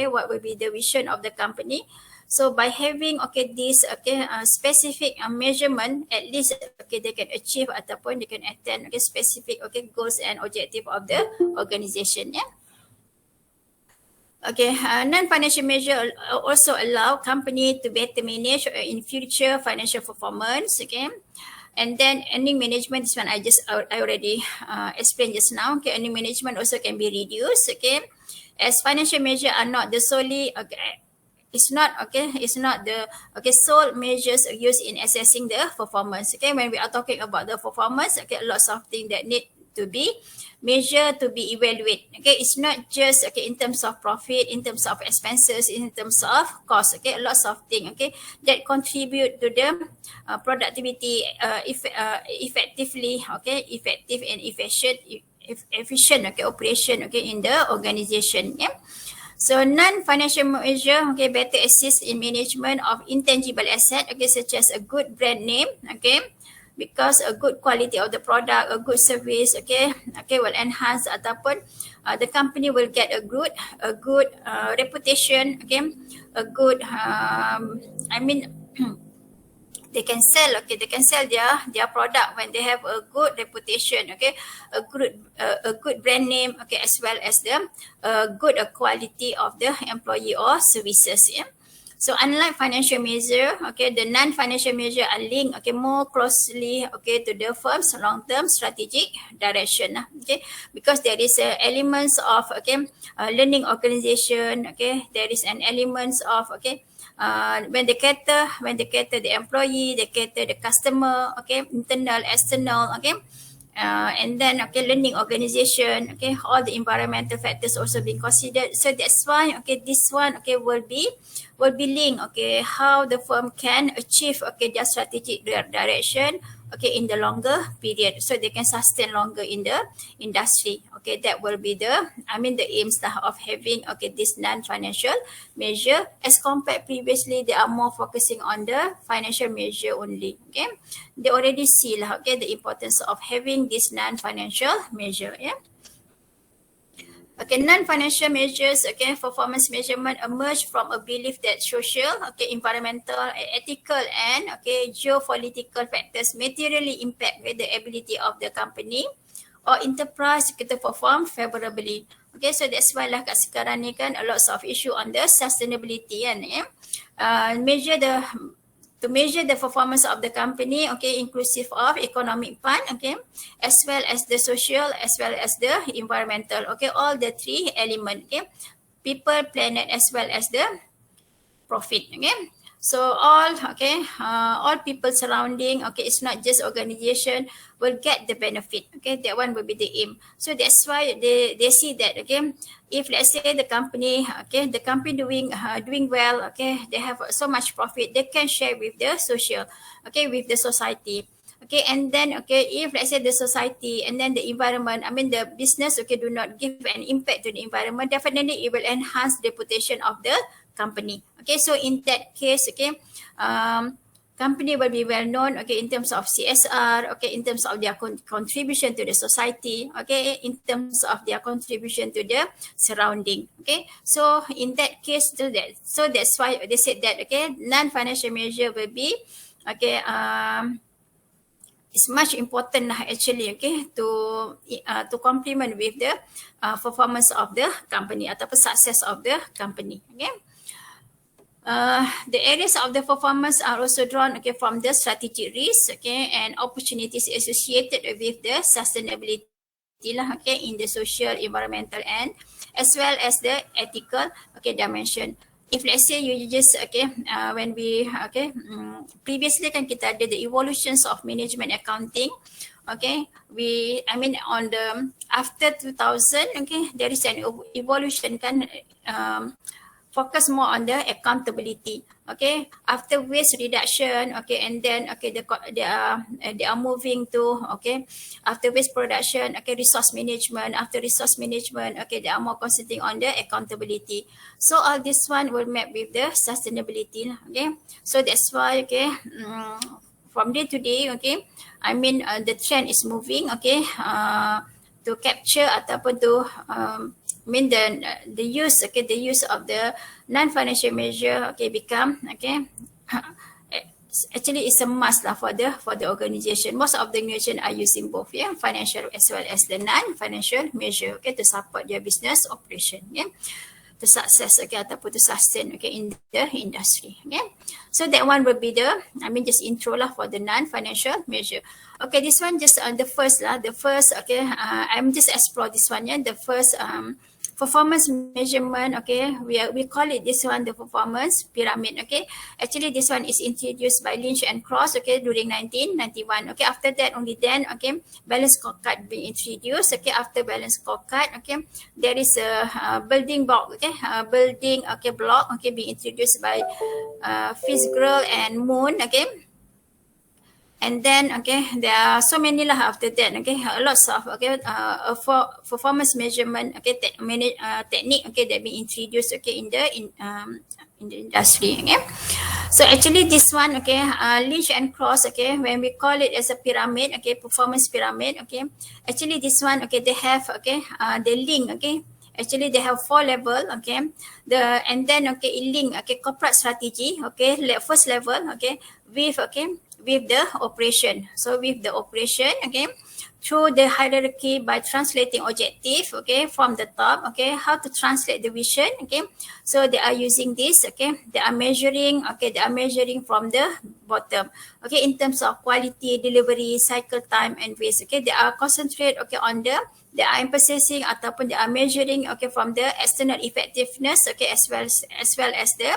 okay, what will be the vision of the company. So by having this specific measurement, at least they can achieve ataupun they can attain specific goals and objective of the organization. Yeah. Okay, non-financial measure also allow company to better manage in future financial performance. Okay, and then earning management is one I already explained just now. Okay, earning management also can be reduced. Okay, as financial measure are not the solely it's not the sole measures used in assessing the performance. Okay, when we are talking about the performance, lots of things that need to be measured, to be evaluated. Okay, it's not just in terms of profit, in terms of expenses, in terms of cost. Okay, lots of things that contribute to the productivity effectively. Effective and efficient operation in the organization. Yeah. So non-financial measure better assist in management of intangible asset such as a good brand name, because a good quality of the product, a good service will enhance ataupun the company will get a good reputation, a good they can sell their product when they have a good reputation, a good brand name, as well as the good quality of the employee or services. Yeah. So unlike financial measure, the non-financial measure are linked more closely to the firm's long-term strategic direction. Because there is elements of learning organization. There is an elements of when they cater the employee, they cater the customer, internal, external, and then learning organization, all the environmental factors also being considered. So that's why this one will be linked how the firm can achieve their strategic direction in the longer period, so they can sustain longer in the industry. That will be the aims of having this non-financial measure, as compared previously they are more focusing on the financial measure only. They already see the importance of having this non-financial measure. Yeah. Non-financial measures, performance measurement emerge from a belief that social, environmental, ethical, and geopolitical factors materially impact the ability of the company or enterprise to perform favorably. So that's why kat sekarang ni kan a lots of issue on the sustainability kan. To measure the performance of the company, inclusive of economic part, as well as the social, as well as the environmental, all the three elements, people, planet, as well as the profit. So all people surrounding, it's not just organization will get the benefit. That one will be the aim. So that's why they see that if let's say the company doing well, they have so much profit, they can share with the social, with the society. And then if let's say the society and then the environment, the business do not give an impact to the environment, definitely it will enhance the reputation of the company. So in that case, company will be well known, in terms of CSR, in terms of their contribution to the society, in terms of their contribution to the surrounding. So in that case, so that's why they said that non-financial measure will be it's much important actually to complement with the performance of the company ataupun success of the company. The areas of the performance are also drawn from the strategic risks and opportunities associated with the sustainability in the social, environmental, and as well as the ethical dimension. If let's say you just when we previously kan kita ada the evolutions of management accounting, on the after 2000 there is an evolution kan focus more on the accountability. After waste reduction, and then they are moving to after waste production, resource management. After resource management, they are more concentrating on the accountability. So all this one will map with the sustainability. So that's why from day to day, the trend is moving to capture ataupun to mean the use, okay, the use of the non-financial measure, okay, become, okay, actually it's a must lah for the organization. Most of the organization are using both, yeah, financial as well as the non-financial measure, okay, to support their business operation, yeah, to success, okay, ataupun to sustain, okay, in the industry, okay. So that one will be the, I mean, just intro lah for the non-financial measure. Okay, this one just the first lah, okay, I'm just explore this one, yeah, the first performance measurement, okay, we call it this one the performance pyramid, okay. Actually this one is introduced by Lynch and Cross, okay, during 1991, okay. After that only then, okay, balance scorecard being introduced, okay. After balance scorecard, okay, there is a building block, okay, building, okay, block, okay, being introduced by Fitzgerald and Moon, okay. And then, okay, there are so many lah after that, okay, lots of, okay, for performance measurement, okay, technique, okay, that being introduced, okay, in the industry, okay. So actually this one, okay, Lynch and Cross, okay, when we call it as a pyramid, okay, performance pyramid, okay, actually this one, okay, they have, okay, the link, okay. Actually, they have 4 level, okay. And then, okay, it link, okay, corporate strategy, okay, first level, okay, with, okay, with the operation. So with the operation, okay, through the hierarchy by translating objective, okay, from the top, okay, how to translate the vision, okay. So they are using this, okay, they are measuring, okay, they are measuring from the bottom, okay, in terms of quality, delivery, cycle time, and waste, okay. They are concentrate, okay, on the, they are emphasizing ataupun they are measuring, okay, from the external effectiveness, okay, as well as the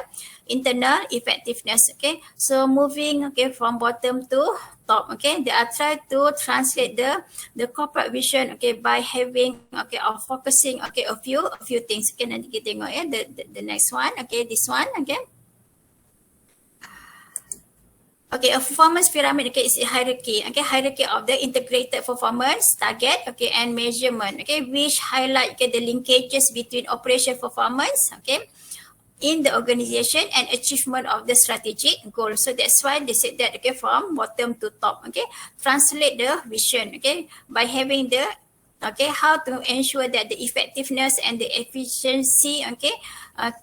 internal effectiveness, okay. So moving, okay, from bottom to top, okay, they are trying to translate the corporate vision, okay, by having, okay, or focusing, okay, a few things, okay. Nanti kita tengok, ya, the next one, okay, this one, okay. Okay, a performance pyramid, okay, is a hierarchy, okay, hierarchy of the integrated performance, target, okay, and measurement, okay, which highlight, okay, the linkages between operation performance, okay, in the organization and achievement of the strategic goal. So that's why they said that, okay, from bottom to top, okay, translate the vision, okay, by having the, okay, how to ensure that the effectiveness and the efficiency, okay,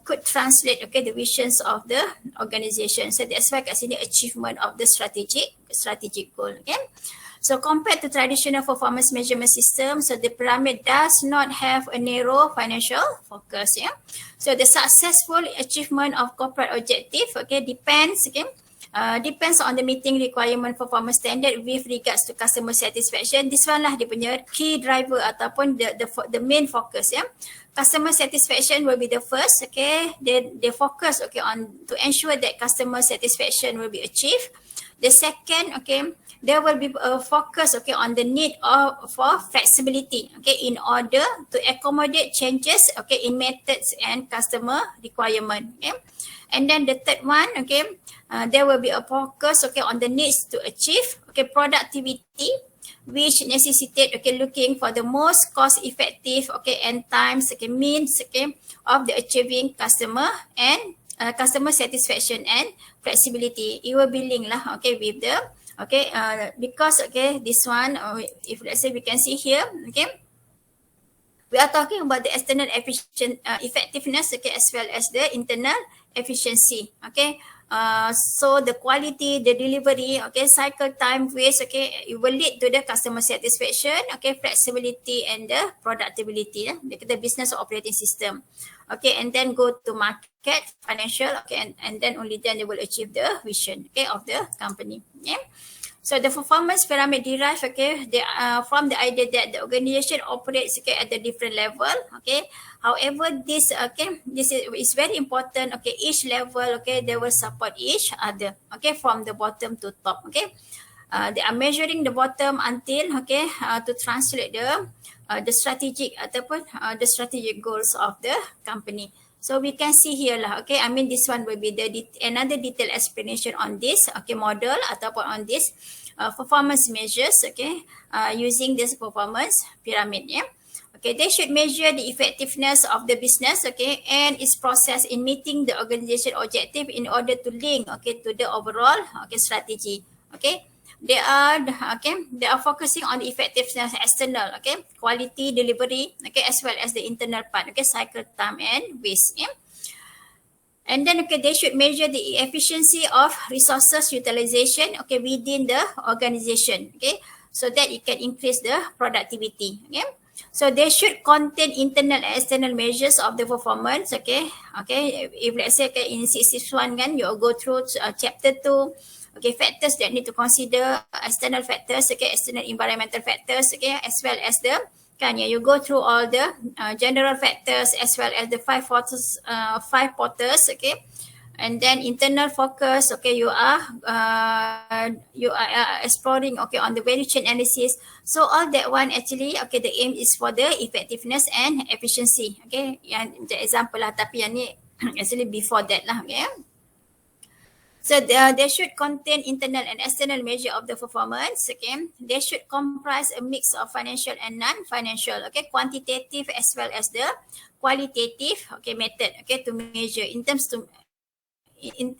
could translate, okay, the visions of the organization. So that's why kat sini achievement of the strategic goal, okay. So compared to traditional performance measurement system, so the pyramid does not have a narrow financial focus, yeah. So the successful achievement of corporate objective, okay, depends, okay, depends on the meeting requirement performance standard with regards to customer satisfaction. This one lah dia punya key driver ataupun the main focus, yeah. Customer satisfaction will be the first, okay. They focus, okay, on to ensure that customer satisfaction will be achieved. The second, okay, there will be a focus, okay, on the need for flexibility, okay, in order to accommodate changes, okay, in methods and customer requirement, okay. And then the third one, okay, there will be a focus, okay, on the needs to achieve, okay, productivity, which necessitate, okay, looking for the most cost effective, okay, and times, okay, means, okay, of the achieving customer and customer satisfaction and flexibility. It will be linked lah, okay, with the, okay, because, okay, this one, if let's say we can see here, okay, we are talking about the external effectiveness, okay, as well as the internal efficiency, okay. So the quality, the delivery, okay, cycle time, waste, okay, it will lead to the customer satisfaction, okay, flexibility, and the productivity, the business operating system, okay, and then go to market, financial, okay, and then only then they will achieve the vision, okay, of the company, okay. So the performance pyramid derives, okay, from the idea that the organization operates, okay, at a different level, okay. However, this, okay, this is very important, okay. Each level, okay, they will support each other, okay, from the bottom to top, okay. They are measuring the bottom until, okay, to translate the strategic ataupun the strategic goals of the company. So we can see here lah, okay. I mean, this one will be another detailed explanation on this, okay, model ataupun on this performance measures, okay, using this performance pyramid, yeah. Okay, they should measure the effectiveness of the business, okay, and its process in meeting the organization objective in order to link, okay, to the overall, okay, strategy, okay. they are focusing on the effectiveness external, okay, quality delivery, okay, as well as the internal part, okay, cycle time and waste. Yeah? And then, okay, they should measure the efficiency of resources utilization, okay, within the organization, okay, so that it can increase the productivity. Okay, so they should contain internal and external measures of the performance. Okay, if let's say, okay, in 661 kan, you'll go through chapter 2. Okay, factors that need to consider, external factors, okay, external environmental factors, okay, as well as the you go through all the general factors as well as the five porters, okay, and then internal focus, okay, you are exploring, okay, on the value chain analysis. So all that one actually, okay, the aim is for the effectiveness and efficiency, okay, yang the example lah, tapi yang ni actually before that lah, okay. So they should contain internal and external measure of the performance. Okay, they should comprise a mix of financial and non-financial. Okay, quantitative as well as the qualitative. Okay, method. Okay, to measure in terms to.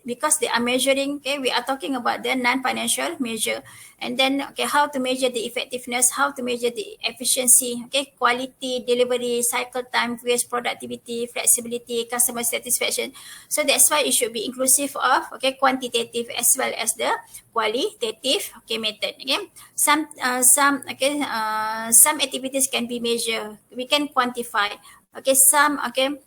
Because they are measuring, okay, we are talking about the non-financial measure, and then, okay, how to measure the effectiveness, how to measure the efficiency, okay, quality, delivery, cycle time, waste, productivity, flexibility, customer satisfaction. So that's why it should be inclusive of, okay, quantitative as well as the qualitative, okay, method. Okay, some activities can be measured, we can quantify. Okay, some, okay,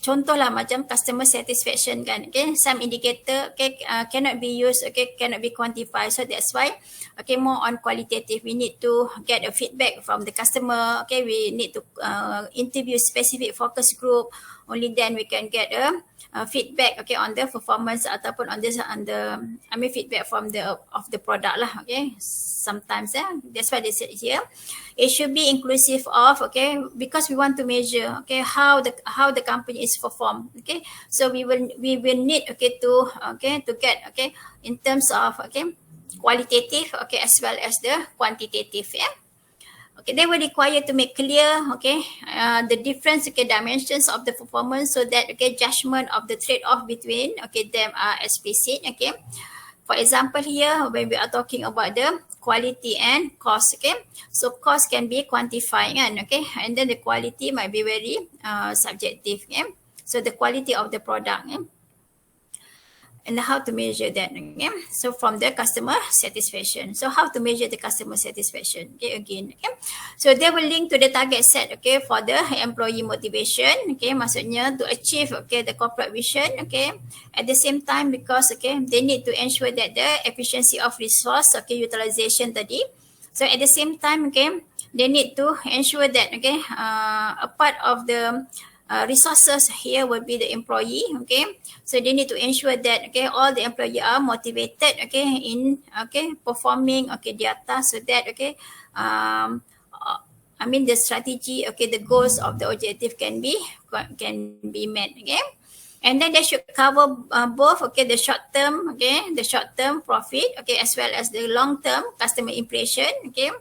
contoh lah macam customer satisfaction kan, okay, some indicator, okay, cannot be used, okay, cannot be quantified. So that's why, okay, more on qualitative, we need to get a feedback from the customer, okay, we need to interview specific focus group, only then we can get a feedback, okay, on the performance ataupun on this, feedback from the product lah, okay. Sometimes that's why they said here it should be inclusive of, okay, because we want to measure, okay, how the company is performed, okay. So we will need, okay, to get, okay, in terms of, okay, qualitative, okay, as well as the quantitative. Yeah. Okay, they were required to make clear, okay, the difference, okay, dimensions of the performance, so that, okay, judgment of the trade-off between, okay, them are explicit. Okay, for example here, when we are talking about the quality and cost, okay, so cost can be quantified, okay, and then the quality might be very subjective. Okay, so the quality of the product, and how to measure that. Okay, so from the customer satisfaction, so how to measure the customer satisfaction, okay, again, okay, so they will link to the target set, okay, for the employee motivation, okay, maksudnya to achieve, okay, the corporate vision, okay, at the same time, because, okay, they need to ensure that the efficiency of resource, okay, utilization tadi. So at the same time, okay, they need to ensure that, okay, a part of the resources here will be the employee, okay, so they need to ensure that, okay, all the employee are motivated, okay, in, okay, performing, okay, their task, so that, okay, the strategy, okay, the goals of the objective can be met. Okay, and then they should cover both, okay, the short term profit, okay, as well as the long term customer impression, okay,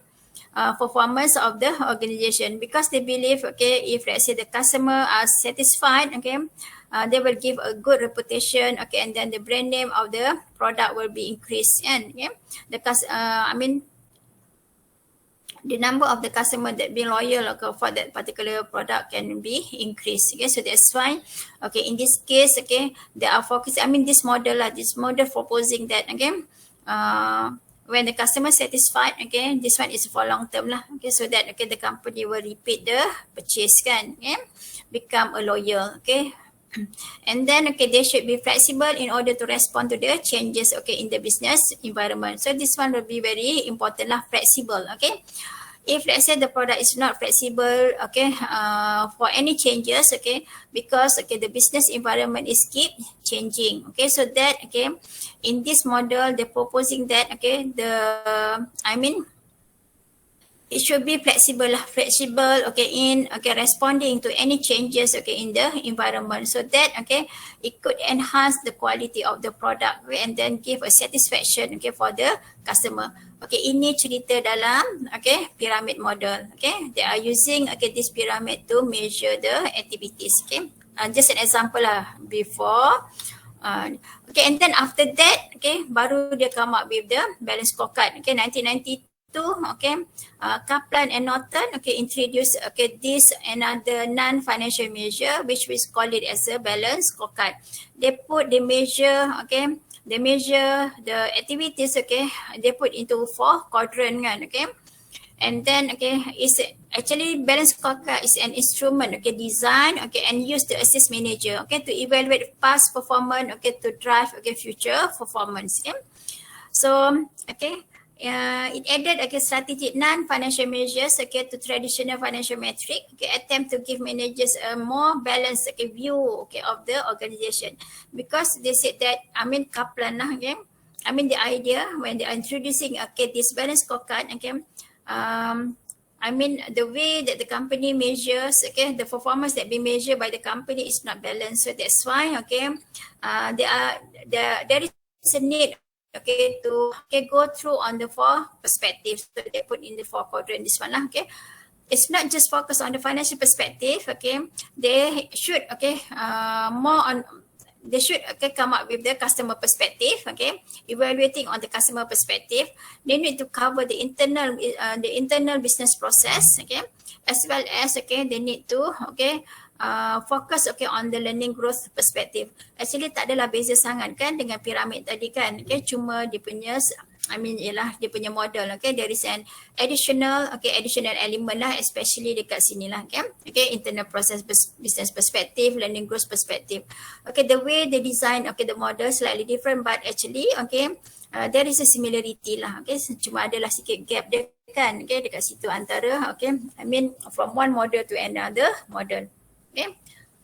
performance of the organization, because they believe, okay, if let's say the customer are satisfied, okay, they will give a good reputation, okay, and then the brand name of the product will be increased, and okay, the number of the customer that be loyal, okay, for that particular product can be increased. Okay, so that's why, okay, in this case, okay, they are focusing, this model proposing that, okay, when the customer satisfied, okay, this one is for long term lah, okay, so that, okay, the company will repeat the purchase kan, okay, become a loyal, okay. And then, okay, they should be flexible in order to respond to the changes, okay, in the business environment. So this one will be very important lah, flexible, okay. If let's say the product is not flexible, okay, for any changes, okay, because, okay, the business environment is keep changing, okay, so that, okay, in this model they're proposing that, okay, it should be flexible, okay, in, okay, responding to any changes, okay, in the environment, so that, okay, it could enhance the quality of the product, okay, and then give a satisfaction, okay, for the customer. Okay, ini cerita dalam, okay, pyramid model. Okay, they are using, okay, this pyramid to measure the activities. Okay, just an example lah before. Okay, and then after that, okay, baru dia come up with the balance scorecard. Okay, 1992, okay, Kaplan and Norton, okay, introduce, okay, this another non-financial measure which we call it as a balance scorecard. They put the measure, okay, they measure the activities, okay, they put into 4 quadrant kan, okay. And then, okay, it's actually balance scorecard is an instrument, okay, designed, okay, and used to assist manager, okay, to evaluate past performance, okay, to drive, okay, future performance. Okay. So, okay, it added, okay, strategic non-financial measures, okay, to traditional financial metric, okay, attempt to give managers a more balanced, okay, view, okay, of the organization, because they said that, I mean, Kaplan, okay, I mean the idea when they are introducing, okay, this balance scorecard, okay, I mean the way that the company measures, okay, the performance that be measured by the company is not balanced. So that's why, okay, there is a need, okay, to, okay, go through on the 4 perspectives. So they put in the 4 quadrant this one lah, okay. It's not just focus on the financial perspective, okay. They should, okay, more on, they should, okay, come up with the customer perspective, okay, evaluating on the customer perspective. They need to cover the internal business process, okay, as well as, okay, they need to, okay, focus, okay, on the learning growth perspective. Actually tak adalah beza sangat kan dengan piramid tadi kan, okay, cuma dia punya, I mean, ialah dia punya model, okay. There is an additional, okay, additional element lah, especially dekat sini lah, okay. Okay, internal process business perspective, learning growth perspective. Okay, the way they design, okay, the model slightly different, but actually, okay, there is a similarity lah, okay. Cuma adalah sikit gap dia kan, okay, dekat situ antara, okay, I mean from one model to another model, okay.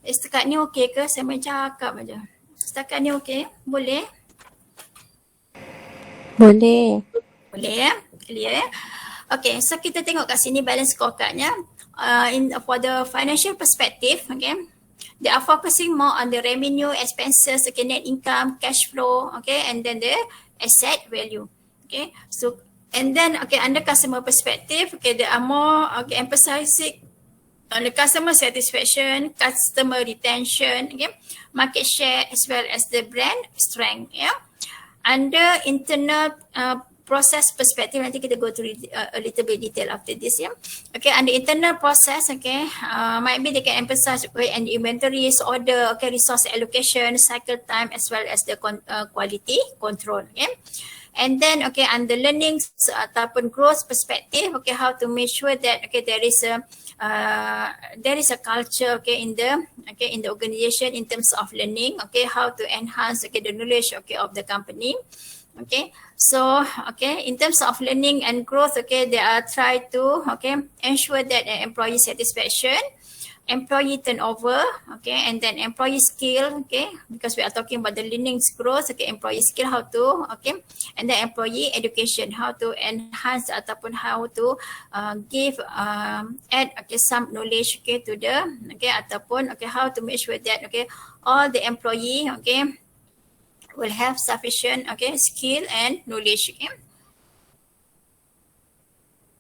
Setakat ni okay ke? Saya main cakap aja. Setakat ni okay? Boleh? Boleh. Boleh ya? Clear ya? Okay, so kita tengok kat sini balance scorecardnya. For the financial perspective, okay, they are focusing more on the revenue, expenses, okay, net income, cash flow, okay, and then the asset value, okay. So, and then, okay, under customer perspective, okay, they are more, okay, emphasizing on the customer satisfaction, customer retention, okay, market share, as well as the brand strength, yeah. Under internal process perspective, nanti kita go through a little bit detail after this, yeah. Okay, under internal process, okay, might be they can emphasize, okay, and inventories, order, okay, resource allocation, cycle time, as well as the quality control, okay. And then, okay, under learning ataupun growth perspective, okay, how to make sure that, okay, there is a culture, okay, in the organization in terms of learning, okay, how to enhance, okay, the knowledge, okay, of the company, okay. So, okay, in terms of learning and growth, okay, they are try to, okay, ensure that employee satisfaction, employee turnover, okay, and then employee skill, okay, because we are talking about the learning growth, okay, employee skill, how to, okay, and then employee education, how to enhance ataupun how to give, add, okay, some knowledge, okay, to the, okay, ataupun, okay, how to make sure that, okay, all the employee, okay, will have sufficient, okay, skill and knowledge, okay.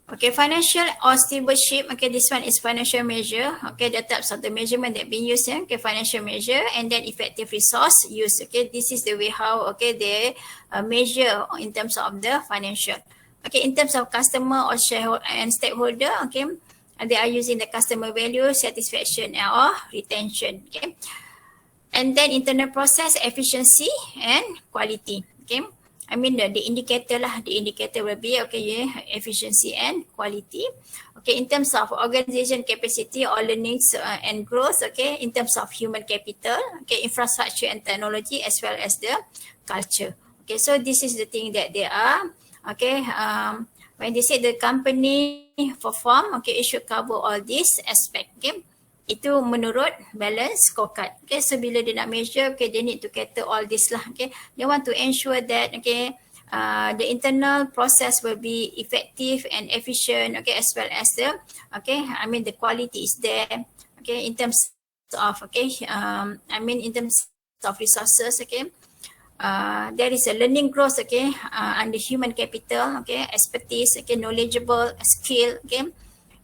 Okay, financial or stewardship, okay, this one is financial measure, okay, the types of the measurement that being used, okay, financial measure, and then effective resource use, okay, this is the way how, okay, they measure in terms of the financial. Okay, in terms of customer or shareholder and stakeholder, okay, they are using the customer value, satisfaction, or retention, okay. And then internal process, efficiency, and quality, okay. I mean the indicator lah, the indicator will be, okay, yeah, efficiency and quality. Okay, in terms of organization capacity or learnings and growth, okay, in terms of human capital, okay, infrastructure and technology, as well as the culture. Okay, so this is the thing that they are, okay, when they say the company perform, okay, it should cover all these aspect, okay. Itu menurut balance scorecard. Okay, so bila dia nak measure, okay, they need to cater all this lah, okay. They want to ensure that, okay, the internal process will be effective and efficient, okay, as well as the, okay, I mean the quality is there, okay, in terms of, okay, I mean in terms of resources, okay. There is a learning growth, okay, under human capital, okay, expertise, okay, knowledgeable, skill, okay.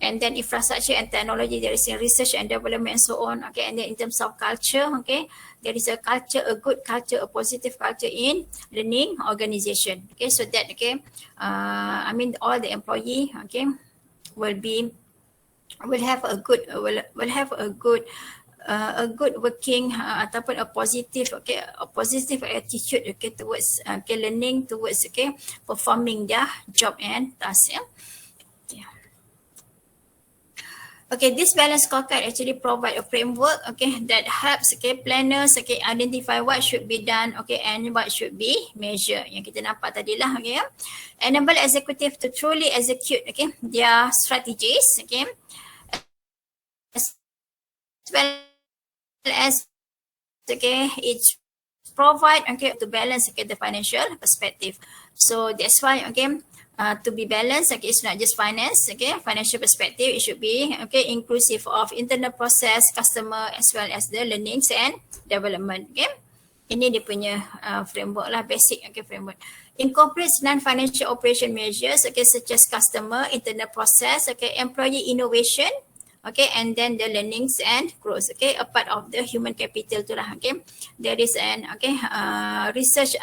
And then infrastructure and technology, there is a research and development and so on. Okay, and then in terms of culture, okay, there is a culture, a good culture, a positive culture in learning organization. Okay, so that I mean all the employee will have a good a good working ataupun a positive attitude towards learning, towards performing their job and task. Okay, this balance scorecard actually provide a framework that helps planners identify what should be done and what should be measured yang kita nampak tadi lah enable executive to truly execute their strategies as well as it provide to balance the financial perspective. So that's why to be balanced, it's not just finance, financial perspective, it should be inclusive of internal process, customer, as well as the learnings and development. Ini dia punya framework lah, basic framework. Incorporates non-financial operation measures such as customer, internal process, employee innovation, and then the learnings and growth, a part of the human capital tu lah. There is an research,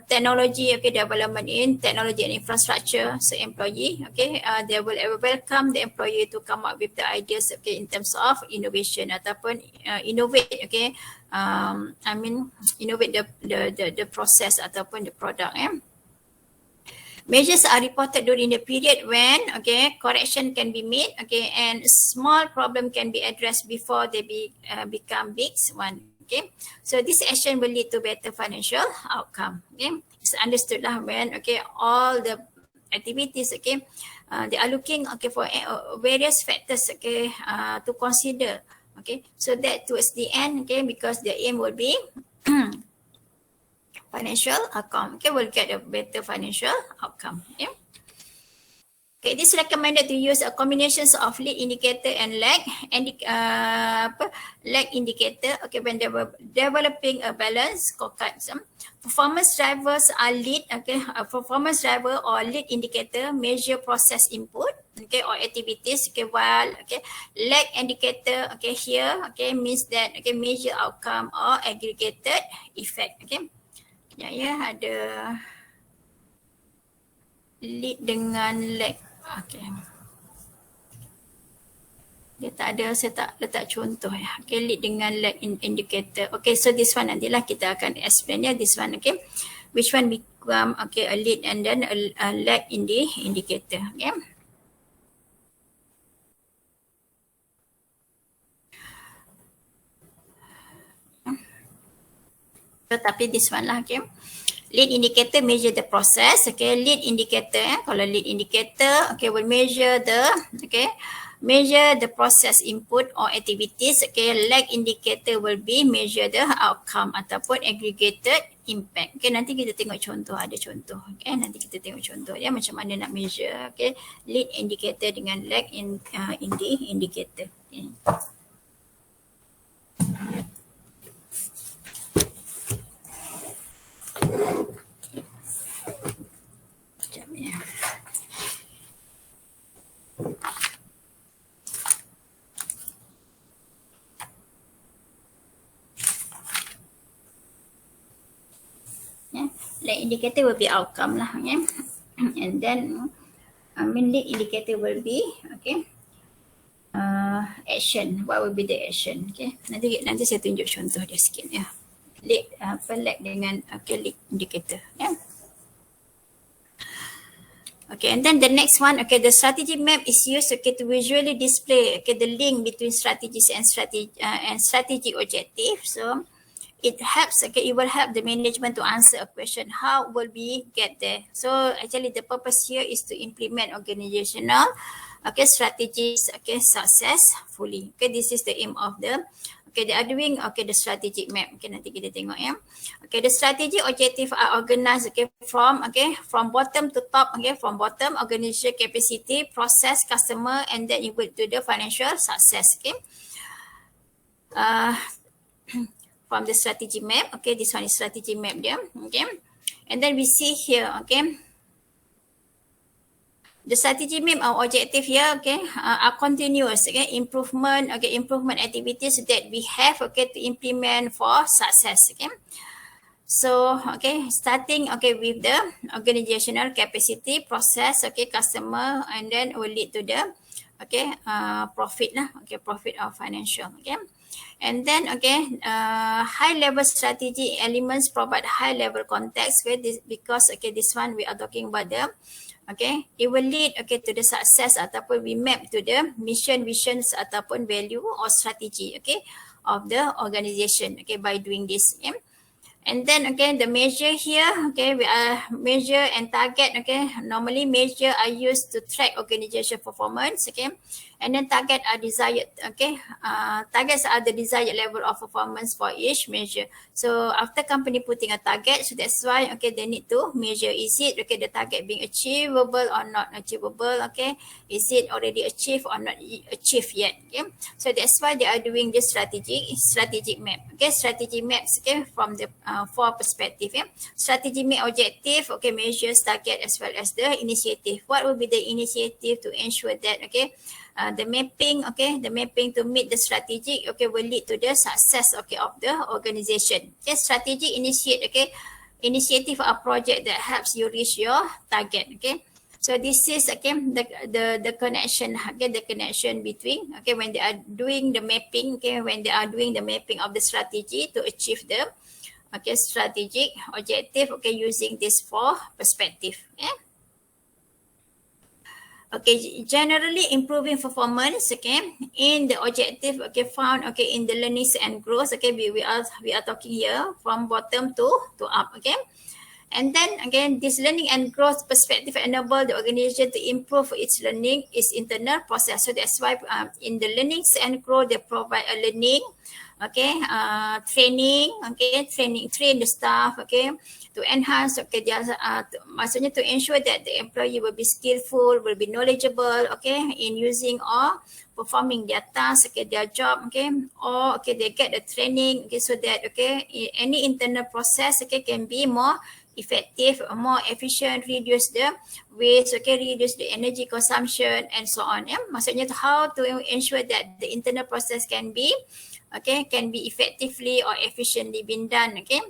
technology development in technology and infrastructure. So employee they will welcome the employee to come up with the ideas in terms of innovation ataupun innovate I mean innovate the process ataupun the product. Measures are reported during the period when correction can be made and small problem can be addressed before they become big one. So this action will lead to better financial outcome. It's understood lah when all the activities they are looking for various factors to consider. So that towards the end because the aim will be financial outcome. Will get a better financial outcome. It is recommended to use a combinations of lead indicator and lag indicator when they were developing a balance scorecard. Performance drivers are lead performance driver or lead indicator measure process input or activities while lag indicator here means that measure outcome or aggregated effect. Ada lead dengan lag. Dia tak ada, saya tak letak contoh ya. Lead dengan lag indicator. So this one nantilah kita akan explain ya. This one which one become a lead and then a lag indicator. Tapi this one lah lead indicator measure the process. Lead indicator kalau lead indicator will measure the process input or activities. Lag indicator will be measure the outcome ataupun aggregated impact. Nanti kita tengok contoh, ada contoh. Nanti kita tengok contoh ya macam mana nak measure lead indicator dengan lag indicator. Lag indicator will be outcome lah and then lead indicator will be action. What will be the action? Nanti saya tunjuk contoh dia sikit ya. Lag dengan lead indicator and then the next one the strategy map is used to visually display the link between strategies and strategy objective. So it helps it will help the management to answer a question, how will we get there? So actually the purpose here is to implement organizational strategies successfully. This is the aim of the they are doing the strategic map. Nanti kita tengok ya. The strategy objective are organized from bottom to top. From bottom, organization capacity, process, customer, and then equal to the financial success. From the strategy map. This one is strategy map there. And then we see here. The strategy map or objective here, okay, are continuous, okay, improvement activities that we have, okay, to implement for success, okay. So, okay, starting, okay, with the organizational capacity, process, okay, customer, and then will lead to the, okay, profit lah, okay, profit of financial, okay. And then, okay, high level strategy elements provide high level context, okay, because, okay, this one we are talking about the, okay, it will lead, okay, to the success ataupun we map to the mission, visions ataupun value or strategy, okay, of the organization, okay, by doing this, okay. And then again, the measure here, okay, we are measure and target, okay. Normally measure are used to track organization performance, okay. And then target are desired, okay. Targets are the desired level of performance for each measure. So after company putting a target, so that's why, okay, they need to measure. Is it, okay, the target being achievable or not achievable, okay. Is it already achieved or not achieved yet, okay. So that's why they are doing this strategic map, okay. Strategic maps, okay, from the four perspective, yeah. Strategy map objective, okay, measures, target as well as the initiative. What will be the initiative to ensure that, okay, the mapping, okay, the mapping to meet the strategic, okay, will lead to the success, okay, of the organization. Okay, strategy initiative a project that helps you reach your target, okay. So this is, okay, the connection, okay, the connection between, okay, when they are doing the mapping, okay, when they are doing the mapping of the strategy to achieve the, okay, strategic objective, okay, using this four perspective, yeah. Okay, generally improving performance, okay, in the objective, okay, found, okay, in the learnings and growth, okay, we are talking here from bottom to up, okay. And then again, this learning and growth perspective enable the organization to improve its learning, its internal process. So that's why in the learnings and growth, they provide a learning, okay, training, okay, train the staff, okay, to enhance, okay, maksudnya to ensure that the employee will be skillful, will be knowledgeable, okay, in using or performing their task, okay, their job, okay, or, okay, they get the training, okay, so that, okay, any internal process, okay, can be more effective, more efficient, reduce the waste, okay, reduce the energy consumption and so on, yeah. Maksudnya how to ensure that the internal process can be, okay, can be effectively or efficiently been done, okay.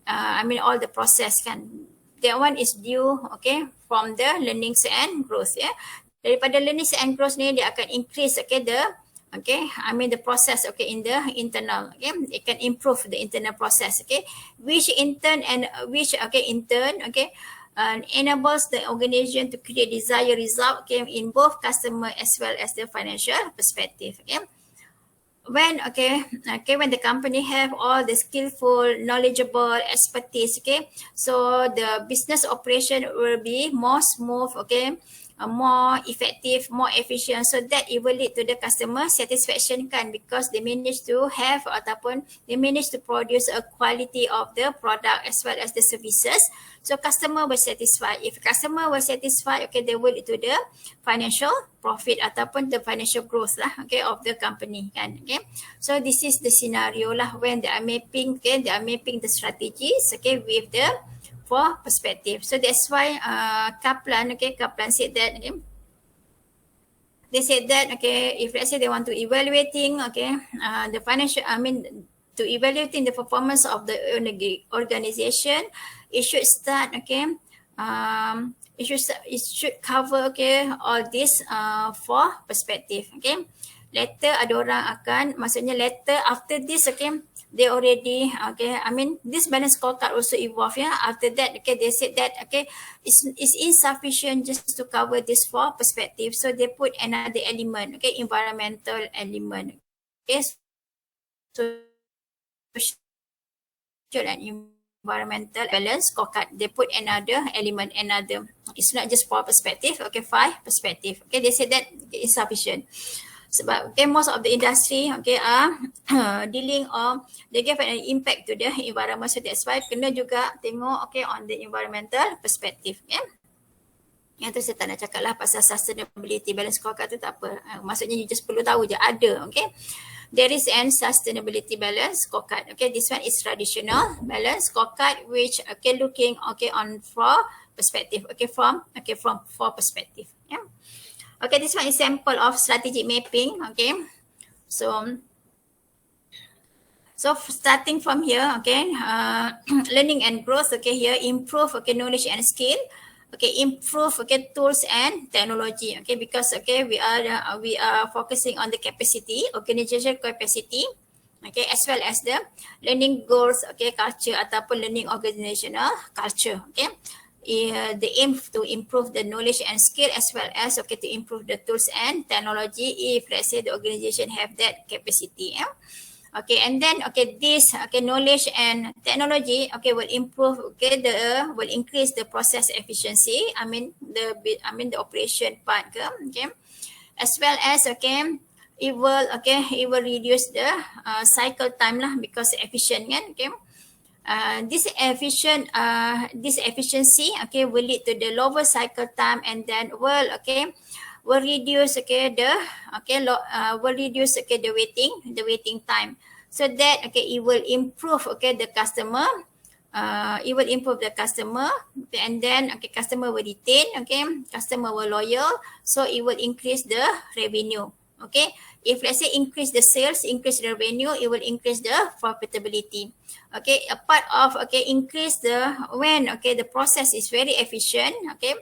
I mean all the process can, that one is due, okay, from the learnings and growth, yeah. Daripada learnings and growth ni dia akan increase, okay, the, okay, I mean the process, okay, in the internal, okay, it can improve the internal process, okay, which in turn, okay, enables the organization to create desired result, okay, in both customer as well as the financial perspective, okay. When, okay, when the company have all the skillful, knowledgeable expertise, okay, so the business operation will be more smooth, okay, more effective, more efficient, so that it will lead to the customer satisfaction kan, because they manage to have ataupun they manage to produce a quality of the product as well as the services, so customer will satisfy. If customer will satisfy, okay, they will lead to the financial profit ataupun the financial growth lah, okay, of the company kan, okay. So this is the scenario lah when they are mapping, okay, they are mapping the strategies, okay, with the for perspective. So that's why Kaplan, okay, Kaplan said that, okay, they said that, okay, if let's say they want to evaluating, okay, the financial, I mean, to evaluating the performance of the organization, it should start, okay, it should cover, okay, all this for perspective, okay. Later ada orang akan, maksudnya later after this, okay, they already, okay, I mean this balance scorecard also evolve, yeah. After that, okay, they said that, okay, it's insufficient just to cover this for perspective, so they put another element, okay, environmental element, okay, social and environmental balance scorecard, they put another element, another, it's not just for perspective, okay, 5 perspective, okay, they said that insufficient. Sebab, okay, most of the industry, okay, are dealing or they give an impact to the environment, so that's why kena juga tengok, okay, on the environmental perspective, okay. Yang tu saya tak nak cakap lah pasal sustainability balance scorecard tu, tak apa, maksudnya you just perlu tahu je ada, okay. There is an sustainability balance scorecard, okay, this one is traditional balance scorecard which, okay, looking, okay, on 4 perspective, okay, from 4 perspective, Yeah. Okay, this one is sample of strategic mapping. Okay, so starting from here, okay, learning and growth. Okay, here improve. Okay, knowledge and skill. Okay, improve. Okay, tools and technology. Okay, because okay we are focusing on the capacity, organization capacity. Okay, as well as the learning goals. Okay, culture ataupun learning organizational culture. Okay. The aim to improve the knowledge and skill as well as okay to improve the tools and technology if let's say the organization have that capacity. Yeah? Okay, and then okay this okay knowledge and technology okay will improve okay will increase the process efficiency. I mean the operation part ke, okay, as well as okay it will reduce the cycle time lah because efficient kan. Okay. This efficiency okay will lead to the lower cycle time and then will reduce okay will reduce okay the waiting time, so that okay it will improve okay the customer, it will improve the customer, and then okay customer will retain, okay customer will loyal, so it will increase the revenue. Okay, if let's say increase the sales, increase the revenue, it will increase the profitability. Okay, a part of okay increase the when okay the process is very efficient, okay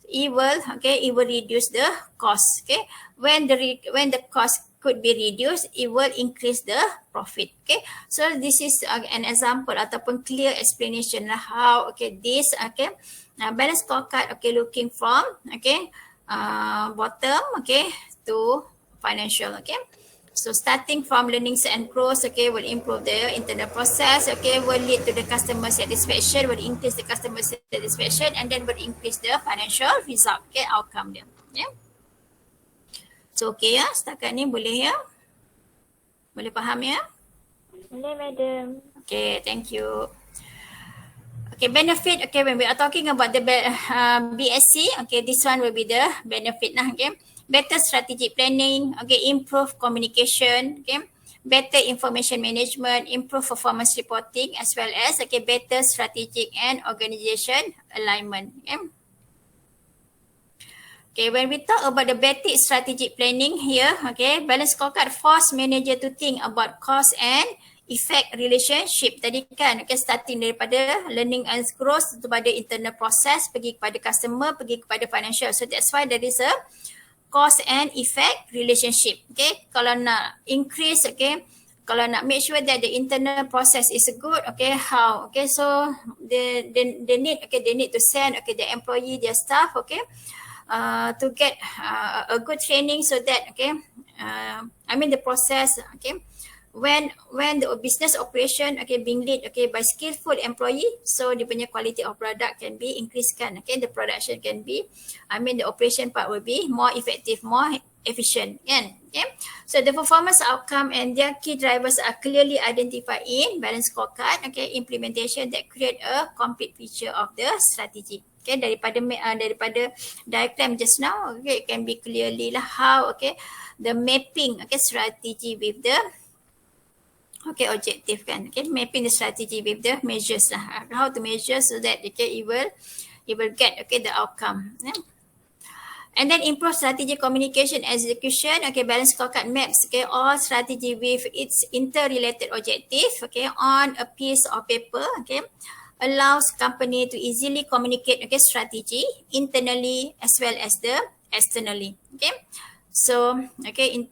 it will reduce the cost. Okay, when the cost could be reduced, it will increase the profit. Okay, so this is an example ataupun clear explanation lah how okay this okay balance scorecard okay looking from okay bottom okay to financial. Okay, so starting from learnings and growth okay will improve the internal process, okay will lead to the customer satisfaction, will increase the customer satisfaction, and then will increase the financial result, okay outcome dia. Yeah. So okay ya, setakat ni boleh ya, boleh faham ya? Boleh, madam. Okay, thank you. Okay, benefit. Okay, when we are talking about the BSc, okay, this one will be the benefit lah. Okay, better strategic planning. Okay, improve communication. Okay, better information management, improve performance reporting, as well as okay better strategic and organization alignment. Okay. Okay, when we talk about the better strategic planning here, okay, balance scorecard force manager to think about cost and effect relationship. Tadi kan, okay, starting daripada learning and growth kepada internal process, pergi kepada customer, pergi kepada financial. So that's why there is a cost and effect relationship. Okay, kalau nak increase, okay, kalau nak make sure that the internal process is good, okay, how? Okay, so they need to send okay the employee, their staff, okay, to get a good training so that okay I mean the process okay when the business operation okay being led okay by skillful employee, so the punya quality of product can be increased kan, okay the production can be the operation part will be more effective, more efficient kan. Okay, so the performance outcome and their key drivers are clearly identified in balance scorecard, okay implementation that create a complete picture of the strategy. Okay, daripada diagram just now, okay, it can be clearly lah how okay the mapping okay strategy with the okay objective kan, okay mapping the strategy with the measures lah, how to measure so that okay it will get okay the outcome. Yeah. And then improve strategy communication execution. Okay, balance scorecard maps okay all strategy with its interrelated objective okay on a piece of paper. Okay, allows company to easily communicate okay strategy internally as well as the externally. Okay, so okay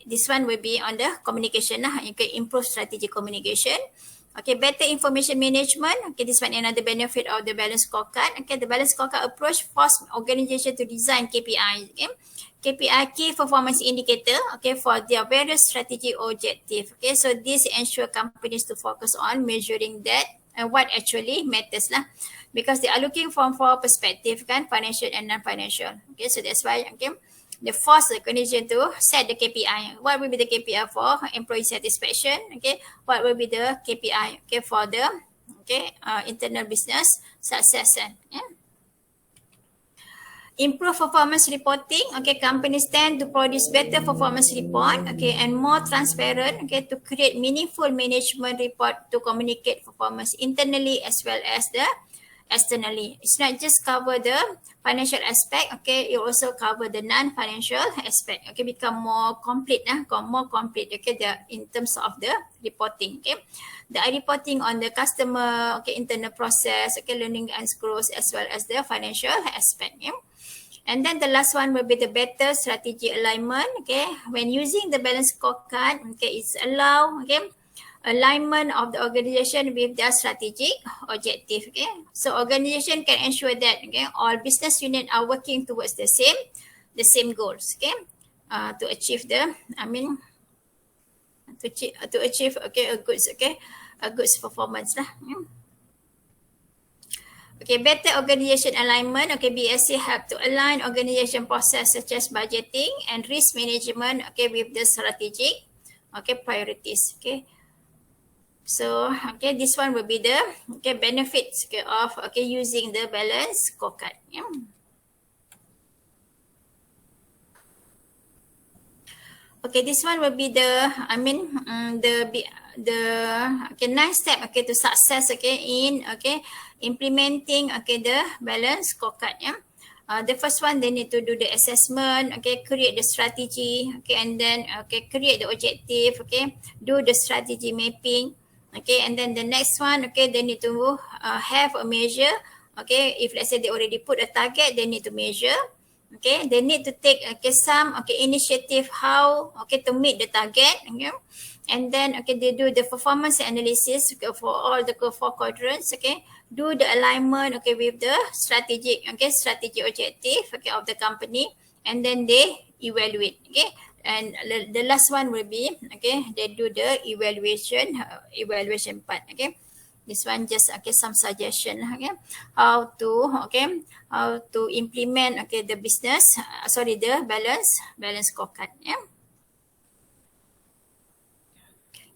this one will be on the communication lah. Okay, improve strategy communication. Okay, better information management. Okay, this one another benefit of the balance scorecard. Okay, the balance scorecard approach force organization to design KPI. Okay, KPI key performance indicator okay for their various strategy objective. Okay, so this ensure companies to focus on measuring that and what actually matters lah, because they are looking from four perspective kan, financial and non-financial. Okay, so that's why okay they force the organization to set the KPI. What will be the KPI for employee satisfaction? Okay, what will be the KPI okay for the okay internal business success? Yeah. Improve performance reporting. Okay, companies tend to produce better performance report okay and more transparent okay to create meaningful management report to communicate performance internally as well as the externally. It's not just cover the financial aspect, okay, it also cover the non-financial aspect, okay, become more complete, okay, in terms of the reporting, okay. The reporting on the customer, okay, internal process, okay, learning and growth, as well as the financial aspect, yeah. And then the last one will be the better strategy alignment. Okay, when using the balance scorecard, okay, it's allow, okay, alignment of the organization with their strategic objective. Okay, so organization can ensure that, okay, all business units are working towards the same goals. Okay, to achieve the, to achieve, okay, a good performance lah. Yeah. Okay, better organization alignment. Okay, BSC have to align organization process such as budgeting and risk management, okay, with the strategic, okay, priorities. Okay, so okay, this one will be the, okay, benefits, okay, of, okay, using the balance scorecard. Yeah. Okay, this one will be the, the okay, 9 step, okay, to success, okay, in, okay, implementing, okay, the balance scorecard. Yeah. The first one, they need to do the assessment, okay, create the strategy, okay, and then, okay, create the objective, okay, do the strategy mapping, okay, and then the next one, okay, they need to have a measure, okay, if let's say they already put a target, they need to measure. Okay, they need to take, okay, some, okay, initiative how, okay, to meet the target, okay, and then, okay, they do the performance analysis, okay, for all the 4 quadrants, okay, do the alignment, okay, with the strategic, okay, strategic objective, okay, of the company, and then they evaluate, okay, and the last one will be, okay, they do the evaluation part, okay. This one just, okay, some suggestion, okay, how to implement, okay, the business, the balance scorecard, yeah.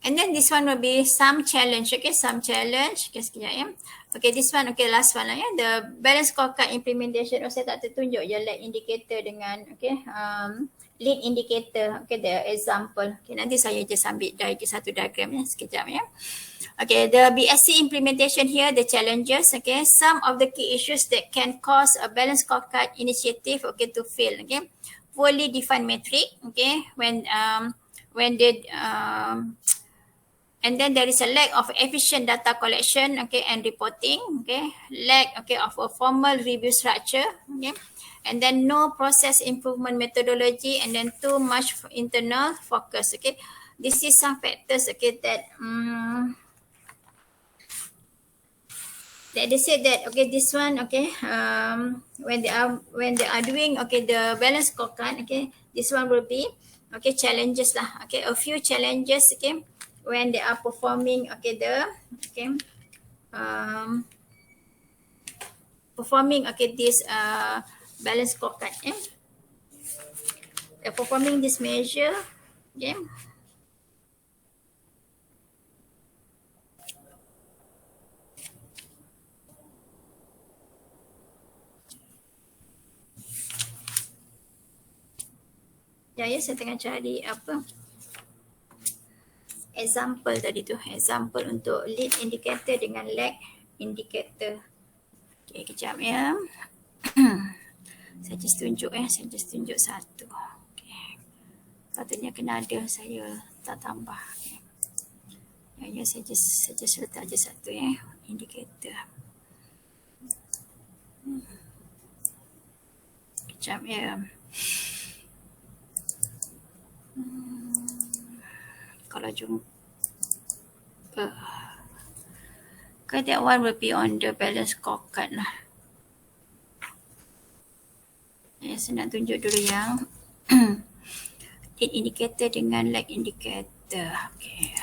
And then this one will be some challenge, okay, okay, sekejap, ya. Okay, this one, okay, last one lah, ya. The balance scorecard implementation, saya tak tertunjuk je lag indicator dengan, okay, lead indicator, okay, the example. Okay, nanti saya just ambil satu diagram, ya, sekejap, ya. Okay, the BSC implementation here, the challenges, okay, some of the key issues that can cause a balance scorecard initiative, okay, to fail, okay, poorly defined metric, okay, when they, and then there is a lack of efficient data collection, okay, and reporting, okay, lack, okay, of a formal review structure, okay, and then no process improvement methodology, and then too much internal focus, okay. This is some factors, okay, that they said that, okay, this one, okay, when they are doing, okay, the balance scorecard, okay, this one will be, okay, challenges lah, okay, a few challenges, okay, when they are performing, okay, performing, okay, this balance scorecard, yeah. They're performing this measure, okay. Ya, saya tengah cari apa example tadi tu, example untuk lead indicator dengan lag indicator. Okay, kejap, ya. Saya just tunjuk, satu. Okay. Patutnya kena ada, saya tak tambah. Okay. Ya, saya just letak je satu, ya, indicator. Kejap, ya. Kalau jumpa, okay, that one will be on the balance scorecard lah. Saya nak tunjuk dulu yang lead indicator dengan lag indicator. Okay.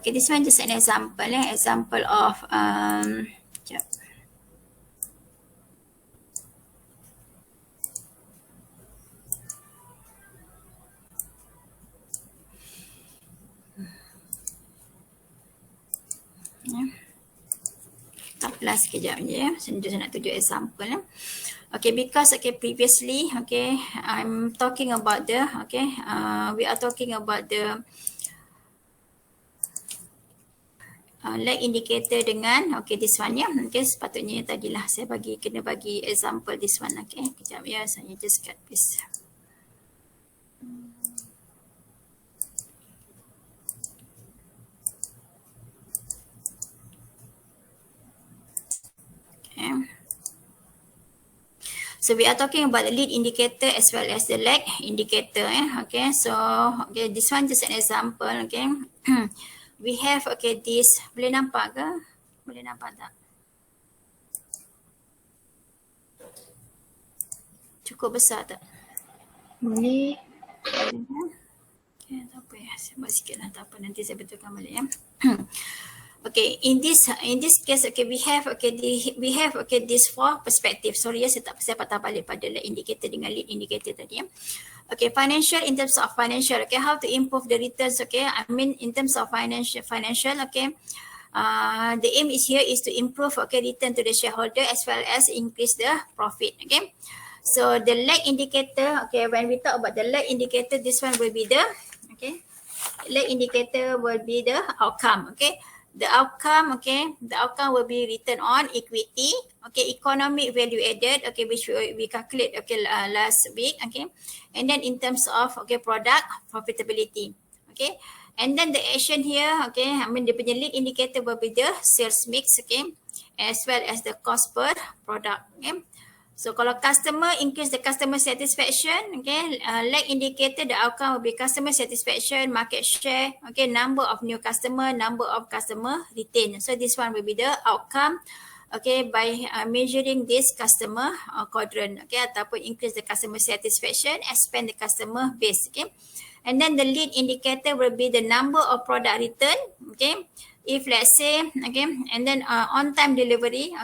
Okay, this one just an example, example of sekejap. Tak apa, Last kejap je ya. Saya nak tunjuk example ya. Okay, because previously I'm talking about the we are talking about the lag indicator dengan this one ya. Sepatutnya tadilah saya kena bagi example this one. Kejap ya, saya just cut this. So we are talking about the lead indicator as well as the lag indicator. So this one just an example. We have this. Boleh nampak ke? Boleh nampak tak? Cukup besar tak? Boleh. Tak apa ya. Saya buat sikit lah. Tak apa, nanti saya betulkan balik ya. Okay, in this case, we have this four perspective. Sorry ya, saya patah balik pada lag indicator dengan lead indicator tadi ya. Okay, financial, in terms of financial, how to improve the returns, I mean in terms of financial, the aim is here is to improve, return to the shareholder as well as increase the profit, So the lag indicator, when we talk about the lag indicator, this one will be the, lag indicator will be the outcome, The outcome, the outcome will be return on equity, economic value added, which we calculate, last week, and then in terms of, product profitability, and then the action here, I mean the lead indicator will be the sales mix, as well as the cost per product, So kalau customer increase the customer satisfaction, lag indicator, the outcome will be customer satisfaction, market share, number of new customer, number of customer retain. So this one will be the outcome, by measuring this customer quadrant, ataupun increase the customer satisfaction, expand the customer base, And then the lead indicator will be the number of product return, If let's say, and then on time delivery,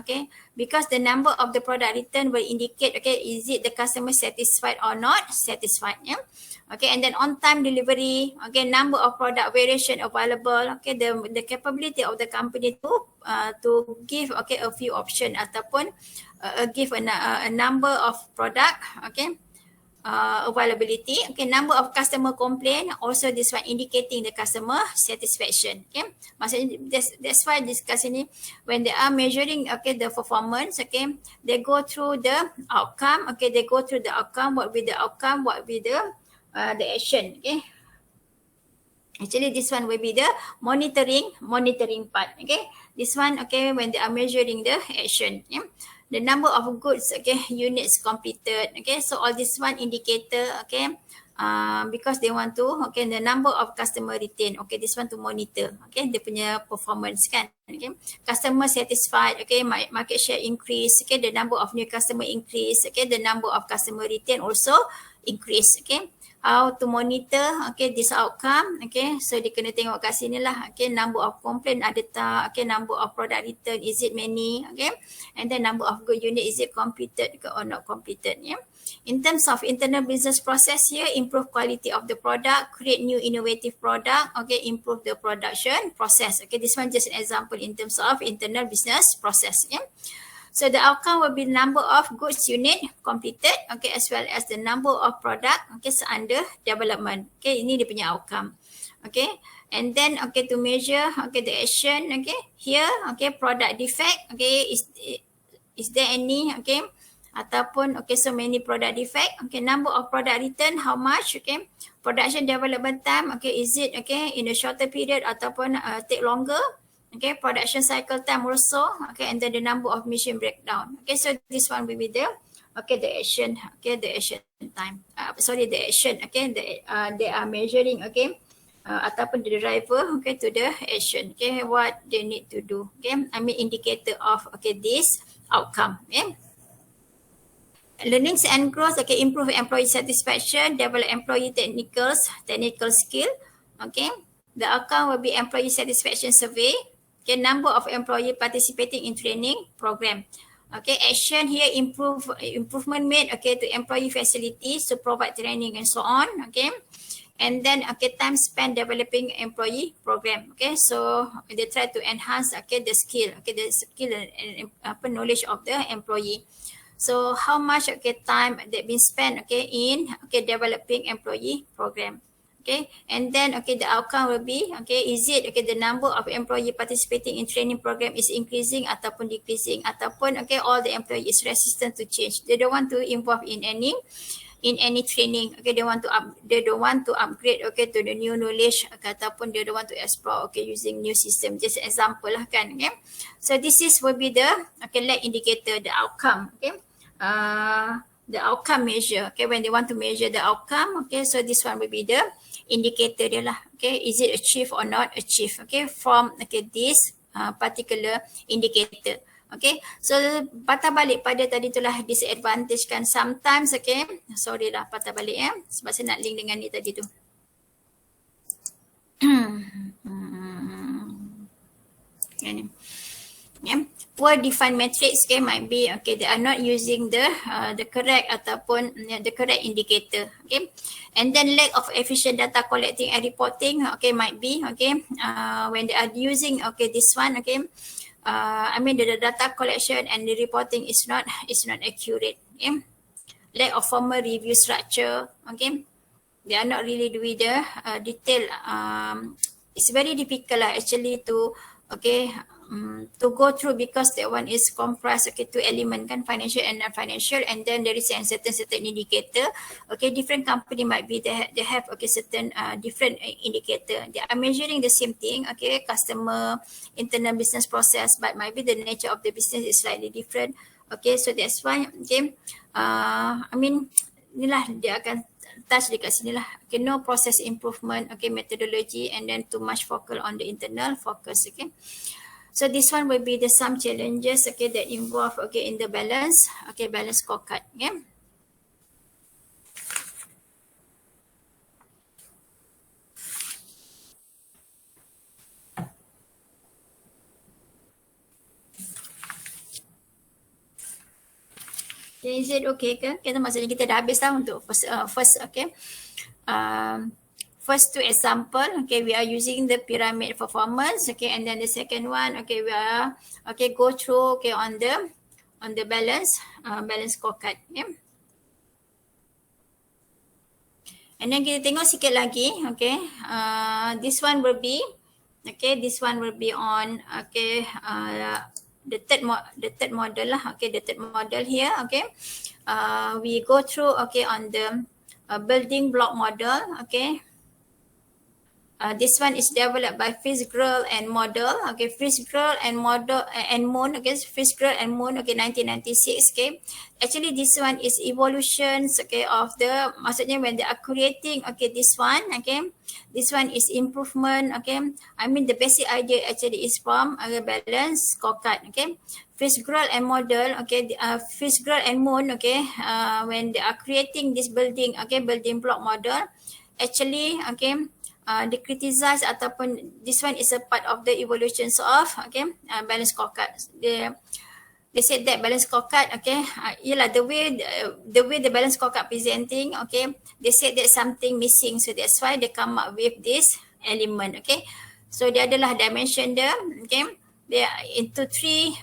because the number of the product return will indicate, is it the customer satisfied or not satisfied, and then on time delivery, number of product variation available, the capability of the company to give, a few option ataupun give a number of product, availability, number of customer complaint, also this one indicating the customer satisfaction, Maksudnya that's why discuss ini when they are measuring, the performance, they go through the outcome, they go through the outcome, what will be the outcome, what will be the action, Actually, this one will be the monitoring part, This one, when they are measuring the action, The number of goods, units completed, So all this one indicator, because they want to, the number of customer retain, this one to monitor, dia punya performance kan, Customer satisfied, market share increase, the number of new customer increase, the number of customer retain also increase, How to monitor, this outcome, So dia kena tengok kat sini lah, number of complaint ada tak, number of product return, is it many, And then number of good unit, is it completed or not completed, In terms of internal business process here, improve quality of the product, create new innovative product, improve the production process, This one just an example in terms of internal business process, So the outcome will be number of goods unit completed, as well as the number of product, under development. Ini dia punya outcome. And then to measure, the action, here, product defect, is there any, ataupun so many product defect, number of product return, how much, production development time, is it in a shorter period ataupun take longer. Production cycle time also, and then the number of machine breakdown. So this one will be the action, the action time. The action, they are measuring, ataupun the driver, to the action, what they need to do, I mean indicator of, this outcome, Learnings and growth, improve employee satisfaction, develop employee technical skill, The outcome will be employee satisfaction survey, number of employee participating in training program. Action here, improvement made, to employee facilities to provide training and so on, and then time spent developing employee program. Okay, so they try to enhance the skill, and knowledge of the employee. So how much time that been spent in developing employee program. Okay, and then the outcome will be is it the number of employee participating in training program is increasing ataupun decreasing, ataupun all the employee is resistant to change. They don't want to involve in any training. They don't want to upgrade to the new knowledge, ataupun they don't want to explore using new system. Just example lah kan. Okay, so this is will be the lag indicator, the outcome. Okay, the outcome measure. Okay, when they want to measure the outcome, so this one will be the indicator dia lah. Okay, is it achieved or not achieved? Okay, from this particular indicator. Okay, so patah balik pada tadi itulah disadvantage kan. Sometimes sorry lah patah balik sebab saya nak link dengan ni tadi tu. Poor defined matrix might be they are not using the correct ataupun the correct indicator. Okay, and then lack of efficient data collecting and reporting might be when they are using this one the data collection and the reporting is not accurate. Okay, lack of formal review structure. Okay, they are not really doing the detail. It's very difficult actually to to go through, because that one is comprised two element kan, financial and non-financial, and then there is a certain indicator. Different company might be they have certain different indicator. They are measuring the same thing, customer, internal business process, but might be the nature of the business is slightly different. So that's why inilah dia akan touch dekat sini lah. No process improvement, methodology, and then too much focal on the internal focus. So this one will be the some challenges that involve in the balance scorecard. Is it okay ke? Maksudnya kita dah habis dah untuk first first two example. We are using the pyramid performance. And then the second one, we are go through on the balance scorecard. And then kita tengok sikit lagi. This one will be on the third model lah. The third model here. We go through on the building block model. This one is developed by Fitzgerald and Model. Fitzgerald and Model and Moon. Fitzgerald and Moon. 1996. Actually, this one is evolutions. Of the, maksudnya when they are creating. This one. This one is improvement. The basic idea actually is from balance scorecard. Fitzgerald and Model. Fitzgerald and Moon. When they are creating this building. Building block model. Actually. They criticize ataupun this one is a part of the evolutions of balance scorecard. They said that balance scorecard ialah the way the balance scorecard presenting, they said that something missing, so that's why they come up with this element. So dia adalah dimension dia. They are into three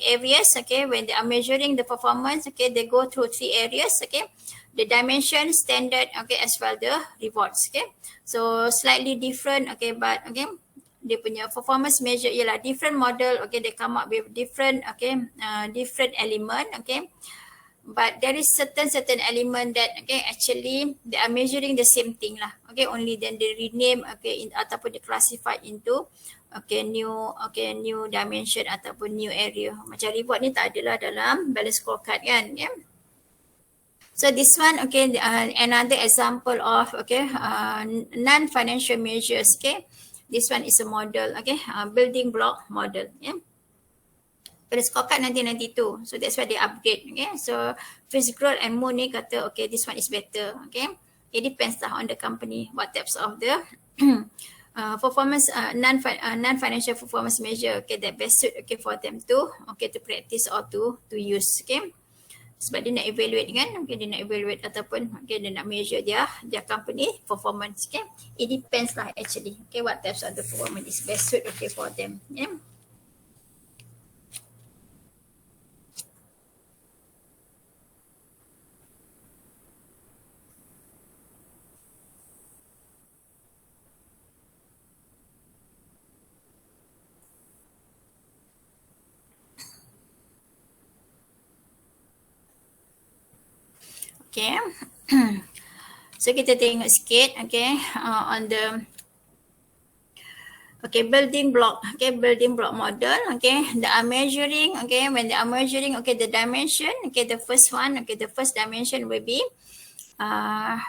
areas. When they are measuring the performance, they go through three areas. The dimension, standard, as well the rewards. So slightly different, but dia punya performance measure ialah different model. They come up with different different element. But there is certain element that actually they are measuring the same thing lah. Only then they rename ataupun they classify into new dimension ataupun new area. Macam reward ni tak adalah dalam balance scorecard kan. So this one, another example of non-financial measures. This one is a model, building block model. Balance scorecard 1992. So that's why they upgrade. So Fitzgerald and Moon ni kata, this one is better. It depends on the company what types of the performance non-financial performance measure that best suit for them to practice or to use. Sebab dia nak evaluate kan, okay, dia nak evaluate ataupun okay, dia nak measure dia company performance. Okay, it depends lah actually. Okay, what types of the performance is best suit okay for them. Yeah. Okay. So kita tengok sikit okay on the okay building block model. Okay, they are measuring okay when they are measuring okay the dimension okay the first one okay the first dimension will be the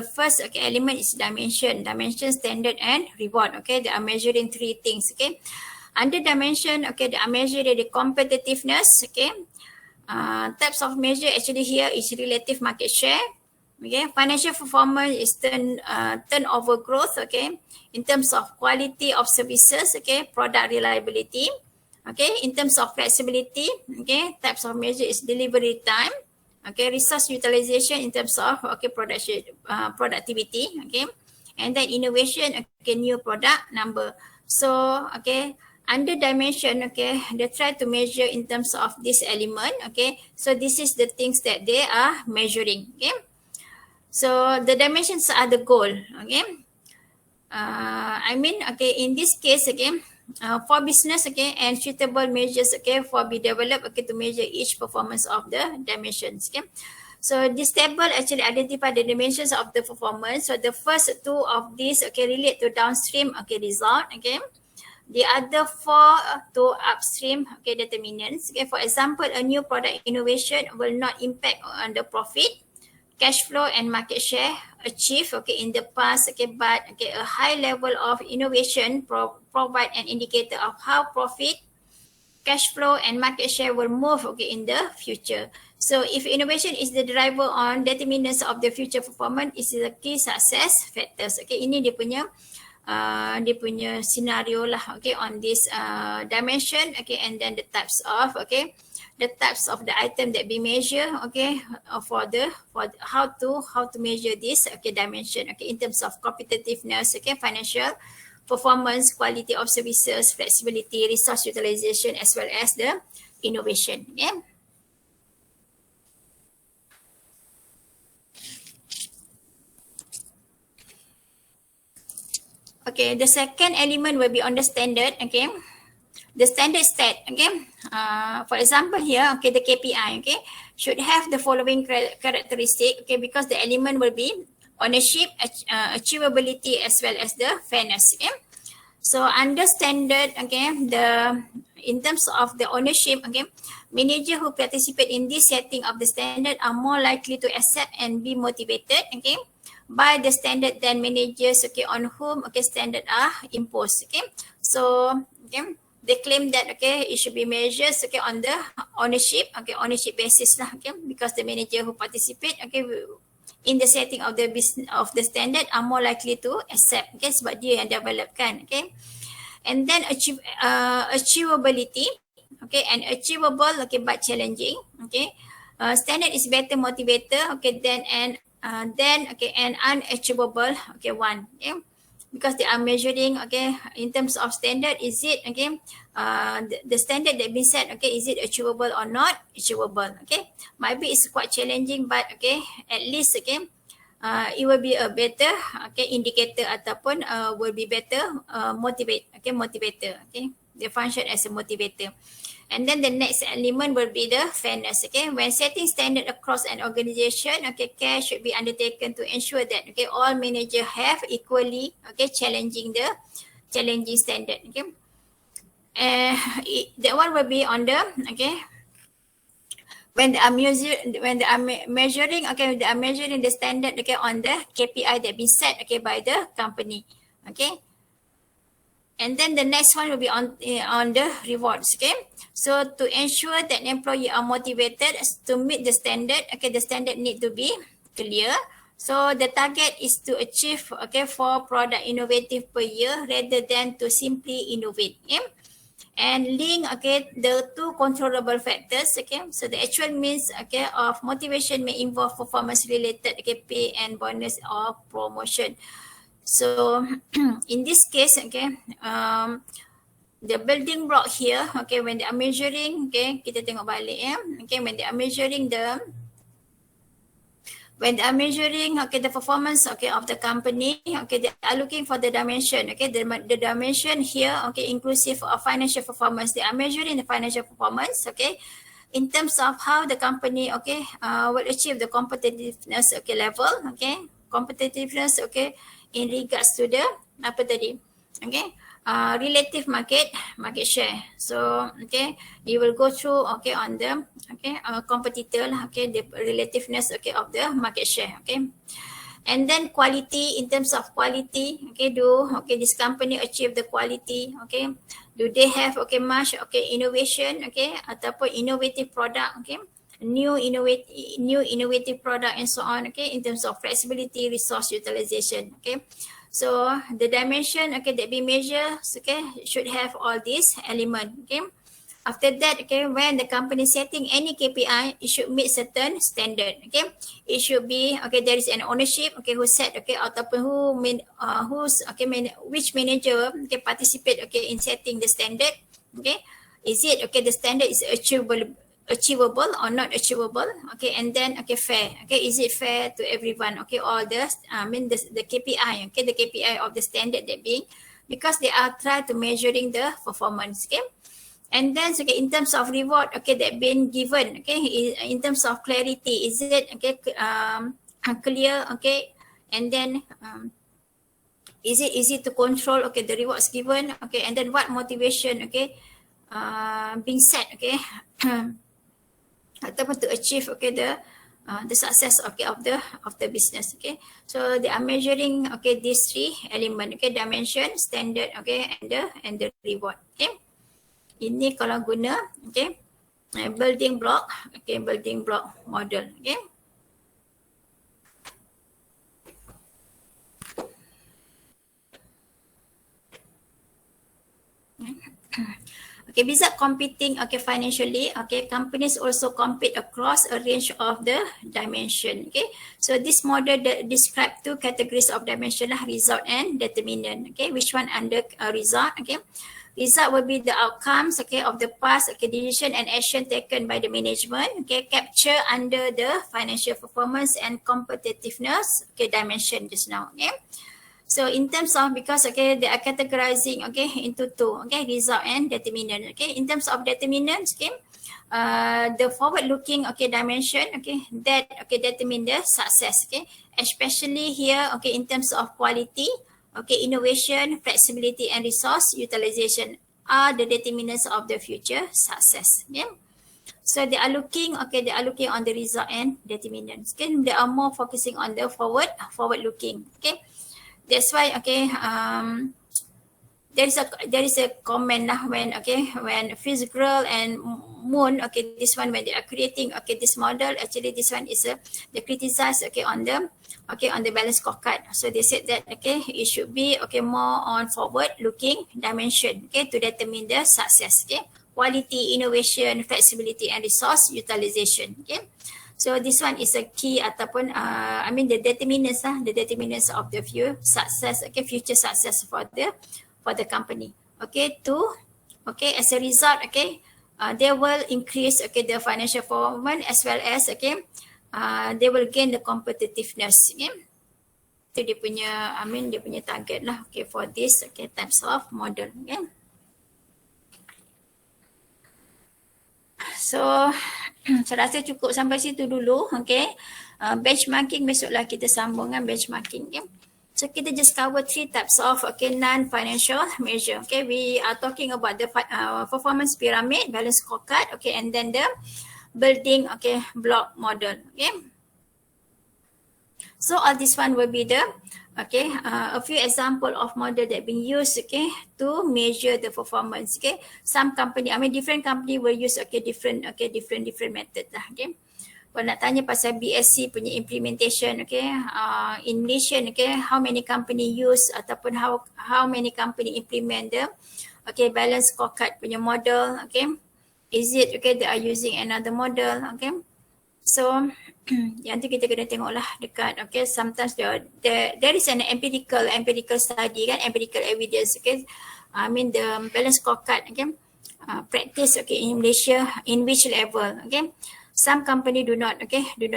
first okay element is dimension standard and reward. Okay, they are measuring three things. Okay, under dimension okay they are measuring the competitiveness. Okay, types of measure actually here is relative market share. Okay, financial performance is turnover growth. Okay, in terms of quality of services. Okay, product reliability. Okay, in terms of flexibility. Okay, types of measure is delivery time. Okay, resource utilization in terms of okay production productivity. Okay, and then innovation. Okay, new product number. So okay. Under dimension, okay, they try to measure in terms of this element, okay. So this is the things that they are measuring, okay. So the dimensions are the goal, okay. Okay, in this case, again, for business, okay, and suitable measures, okay, for be developed, okay, to measure each performance of the dimensions, okay. So this table actually identify the dimensions of the performance. So the first two of these, okay, relate to downstream, okay, result, okay. The other four to upstream okay, determinants. Okay, for example, a new product innovation will not impact on the profit, cash flow, and market share achieved okay, in the past. Okay, but okay, a high level of innovation provide an indicator of how profit, cash flow, and market share will move okay, in the future. So if innovation is the driver on determinants of the future performance, is the key success factors. Okay, ini dia punya scenario lah okay on this dimension okay and then the types of okay the types of the item that be measured okay for how to measure this okay dimension okay in terms of competitiveness okay financial performance, quality of services, flexibility, resource utilization as well as the innovation. Okay. Okay, the second element will be on the standard, okay. The standard stat, okay. For example here, okay, the KPI, okay, should have the following characteristic, okay, because the element will be ownership, achievability as well as the fairness, okay. So under standard, okay, in terms of the ownership, okay, manager who participate in this setting of the standard are more likely to accept and be motivated, okay, by the standard than managers okay on whom okay standard are imposed. Okay, so okay they claim that okay it should be measured okay on the ownership basis lah okay because the manager who participate okay in the setting of the business of the standard are more likely to accept okay sebab dia yang developkan okay. And then achievability okay and achievable okay but challenging okay. Standard is better motivator okay than an unachievable okay one okay because they are measuring okay in terms of standard is it okay the standard that been set okay is it achievable or not achievable okay maybe it's quite challenging but okay at least okay it will be a better okay indicator ataupun will be better motivator okay they function as a motivator. And then the next element will be the fairness. Okay, when setting standard across an organization, okay, care should be undertaken to ensure that okay all managers have equally okay challenging standard. Okay, that one will be on the okay when they are measuring okay they are measuring the standard okay on the KPI that been set okay by the company. Okay. And then the next one will be on the rewards. Okay, so to ensure that employee are motivated to meet the standard, okay, the standard need to be clear. So the target is to achieve okay 4 product innovative per year rather than to simply innovate. Okay? and link okay the two controllable factors. Okay, so the actual means okay of motivation may involve performance related okay pay and bonus or promotion. So in this case okay the building block here okay when they are measuring okay kita tengok balik ya okay when they are measuring the performance okay of the company okay they are looking for the dimension okay the dimension here okay inclusive of financial performance. They are measuring the financial performance okay in terms of how the company okay will achieve the competitiveness okay level okay competitiveness okay in regards to the apa tadi okay relative market share. So okay you will go through okay on the okay competitor okay the relativeness okay of the market share. Okay, and then quality, in terms of quality okay do okay this company achieve the quality okay do they have okay much okay innovation okay ataupun innovative product okay new innovative product and so on okay in terms of flexibility, resource utilization. Okay, so the dimension okay that we measure okay should have all these elements. Okay, after that okay when the company setting any KPI it should meet certain standard. Okay, it should be okay there is an ownership okay who set okay ataupun which manager okay participate okay in setting the standard. Okay, is it okay the standard is achievable or not achievable. Okay, and then okay fair okay is it fair to everyone okay all the the KPI okay the KPI of the standard that being because they are trying to measuring the performance. Okay, and then okay in terms of reward okay that been given okay in terms of clarity is it okay clear okay and then is it easy to control okay the rewards given. Okay, and then what motivation okay being set okay ataupun to achieve okay the success okay of the business. Okay, so they are measuring okay these three element okay dimension, standard okay and the reward. Okay, ini kalau guna okay building block model. Okay, okay, besides competing okay financially okay companies also compete across a range of the dimension. Okay, so this model describe two categories of dimension lah, result and determinant. Okay, which one under result. Okay, result will be the outcomes okay of the past okay decision and action taken by the management okay capture under the financial performance and competitiveness okay dimension just now. Okay, so in terms of because okay they are categorizing okay into two okay result and determinant. Okay, in terms of determinants okay the forward looking okay dimension okay that okay determine the success. Okay, especially here okay in terms of quality okay innovation, flexibility and resource utilization are the determinants of the future success. Okay, so they are looking on the result and determinants. Okay, they are more focusing on the forward looking. Okay, that's why okay there is a comment lah when Fisk Grill and Moon okay this one when they are creating okay this model actually this one is they criticize okay on the balance scorecard. So they said that okay it should be okay more on forward looking dimension okay to determine the success. Okay, quality, innovation, flexibility and resource utilization. Okay, so this one is a key ataupun the determinants of the future success for the company. Okay, as a result okay they will increase okay the financial performance as well as okay they will gain the competitiveness. Okay, itu dia punya target lah okay for this okay types of model. Okay, so saya rasa cukup sampai situ dulu. Okay, benchmarking besoklah kita sambung dengan benchmarking. Okay, so kita just cover three types of okay non-financial measure. Okay, we are talking about the performance pyramid, balance scorecard okay and then the building okay block model. Okay, so all this one will be the okay a few example of model that being used okay to measure the performance. Okay, some company different company will use okay different method lah. Okay, kalau nak tanya pasal BSC punya implementation, okay, in Malaysia, okay, how many company use ataupun how many company implement the okay balance scorecard punya model, okay, is it okay they are using another model, okay, so yang tu kita kena tengoklah dekat, okay, sometimes there is an empirical study kan, empirical evidence, okay, I mean the balance scorecard, okay, practice, okay, in Malaysia in which level, okay. Some company do not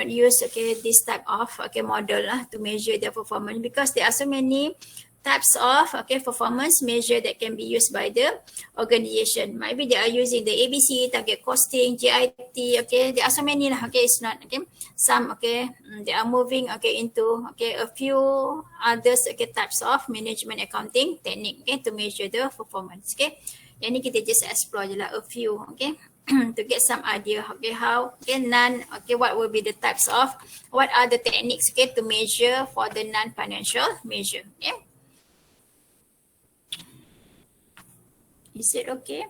use, okay, this type of, okay, model to measure their performance, because there are so many types of, okay, performance measure that can be used by the organization. Maybe they are using the ABC, target costing, GIT, okay, there are so many lah, okay, it's not, okay, some, okay, they are moving, okay, into, okay, a few others, okay, types of management accounting technique, okay, to measure the performance, okay. Yang ni kita just explore je lah a few, okay. To get some idea, okay, how, okay, what will be the types of, what are the techniques, okay, to measure for the non-financial measure, okay. Is it okay?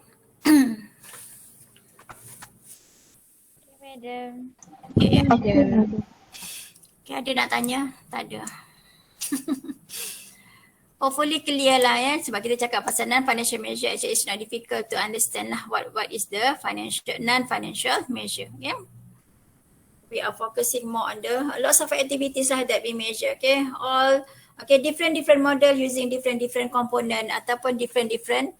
Madam. Okay. Okay. Okay, ada nak tanya? Tak ada. Hopefully clear lah ya, sebab kita cakap pasal non-financial measure, actually it's not difficult to understand lah what is the non-financial measure, okay. We are focusing more on the lots of activities lah that we measure, okay. All, okay, different model using different component ataupun different,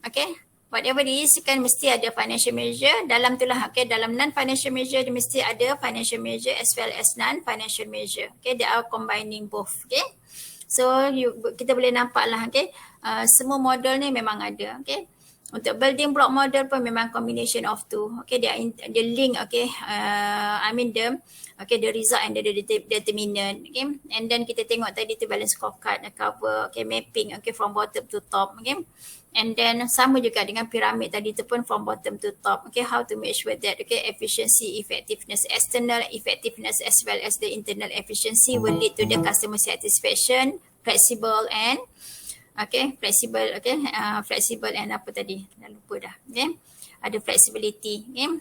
okay. Whatever it is kan mesti ada financial measure dalam tu lah, okay. Dalam non-financial measure dia mesti ada financial measure as well as non-financial measure, okay. They are combining both, okay. So kita boleh nampak lah, okay, semua model ni memang ada, okay. Untuk building block model pun memang combination of two, okay. Dia link, okay, I mean the result and the determinant, okay. And then kita tengok tadi tu balance scorecard, cover, okay, mapping, okay, from bottom to top, okay. And then sama juga dengan piramid tadi tu pun from bottom to top, okay, how to make sure that, okay, efficiency, effectiveness, external effectiveness as well as the internal efficiency will lead to the customer satisfaction, flexible and, okay, flexible and apa tadi, dah lupa dah, okay, ada flexibility, okay,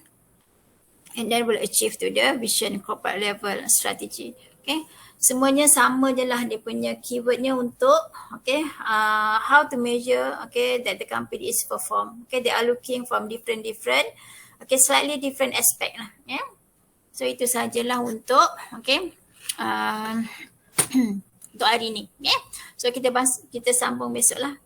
and then will achieve to the vision corporate level strategy, okay. Semuanya sama je lah dia punya keywordnya untuk, okay, how to measure, okay, that the company is perform, okay. They are looking from different, okay, slightly different aspect lah, yeah. So itu sajalah untuk, okay, untuk hari ni, okay. So kita sambung besok lah.